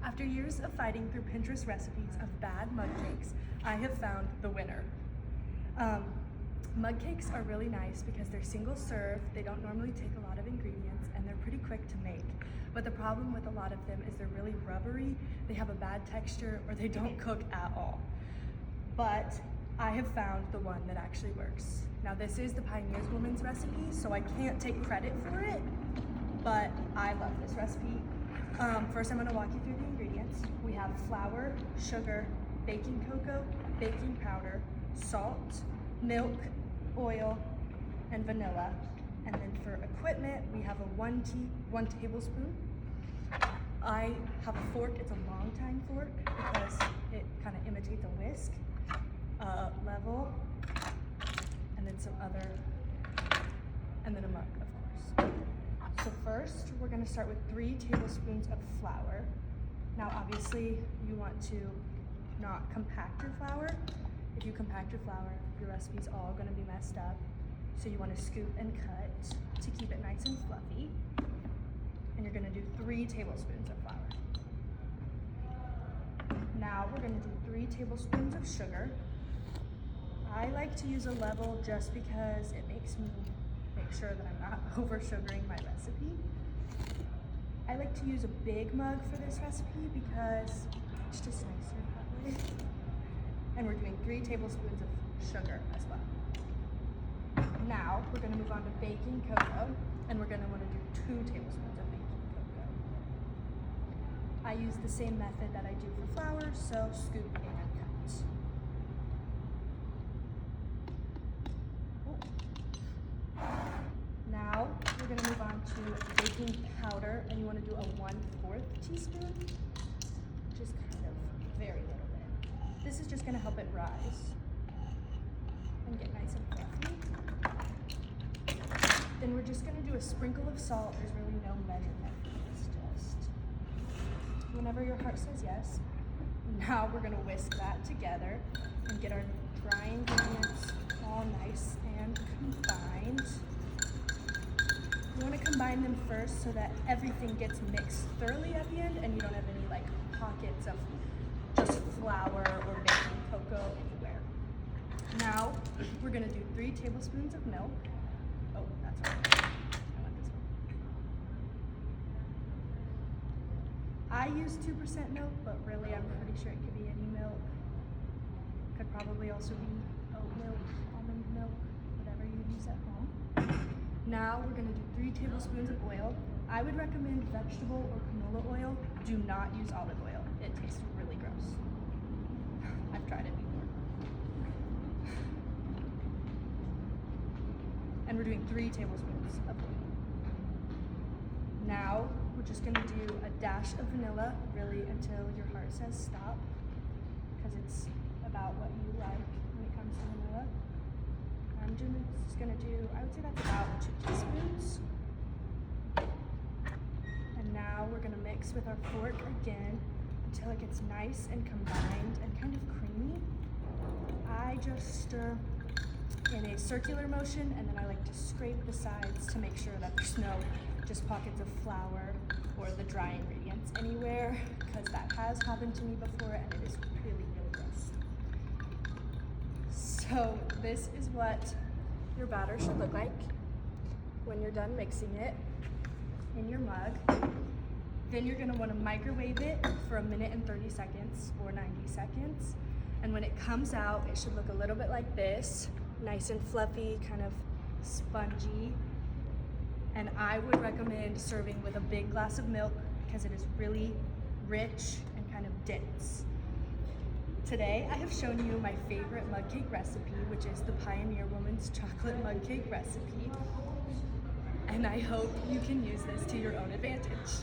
After years of fighting through Pinterest recipes of bad mug cakes, I have found the winner. Mug cakes are really nice because they're single serve, they don't normally take a lot of ingredients, and they're pretty quick to make. But the problem with a lot of them is they're really rubbery, they have a bad texture, or they don't cook at all. But I have found the one that actually works. Now this is the Pioneer's Woman's recipe, so I can't take credit for it, but I love this recipe. First I'm gonna walk you through the ingredients. We have flour, sugar, baking cocoa, baking powder, salt, milk, oil, and vanilla. And then for equipment, we have a one tablespoon. I have a fork, it's a long tine fork because it kind of imitates a whisk, level, and then some other, and then a mug, of course. So first, we're gonna start with 3 tablespoons of flour. Now obviously, you want to not compact your flour. If you compact your flour, your recipe's all gonna be messed up. So you wanna scoop and cut to keep it nice and fluffy. And you're gonna do 3 tablespoons of flour. Now we're gonna do 3 tablespoons of sugar. I like to use a level just because it makes me make sure that I'm not over sugaring my recipe. I like to use a big mug for this recipe because it's just nicer that way. And we're doing 3 tablespoons of sugar as well. Now we're gonna move on to baking cocoa, and we're gonna wanna do 2 tablespoons of baking cocoa. I use the same method that I do for flour, so scoop and cut. Now we're gonna move on to baking powder, and you wanna do a 1/4 teaspoon, which is kind of very little bit. This is just gonna help it rise and get nice and fluffy. Then we're just gonna do a sprinkle of salt. There's really no measurement for this, just whenever your heart says yes. Now we're gonna whisk that together and get our dry ingredients all nice and combined. You wanna combine them first so that everything gets mixed thoroughly at the end and you don't have any like pockets of just flour or baking cocoa anywhere. Now we're gonna do 3 tablespoons of milk. Oh, that's right. I want this one. I use 2% milk, but really I'm pretty sure it could be any milk. Could probably also be oat milk, almond milk, whatever you use at home. Now we're gonna do 3 tablespoons of oil. I would recommend vegetable or canola oil. Do not use olive oil. It tastes really gross. I've tried it before. And we're doing 3 tablespoons of oil. Now we're just gonna do a dash of vanilla, really until your heart says stop, because it's about what you like when it comes to vanilla. I'm just gonna do, I would say that's about 2 teaspoons. And now we're gonna mix with our fork again until it gets nice and combined and kind of creamy. I just stir in a circular motion, and then I like to scrape the sides to make sure that there's no just pockets of flour or the dry ingredients anywhere, because that has happened to me before and it is really, really gross. So this is what your batter should look like when you're done mixing it in your mug. Then you're gonna wanna microwave it for 1 minute and 30 seconds or 90 seconds. And when it comes out, it should look a little bit like this, nice and fluffy, kind of spongy. And I would recommend serving with a big glass of milk because it is really rich and kind of dense. Today, I have shown you my favorite mug cake recipe, which is the Pioneer Woman's chocolate mug cake recipe. And I hope you can use this to your own advantage.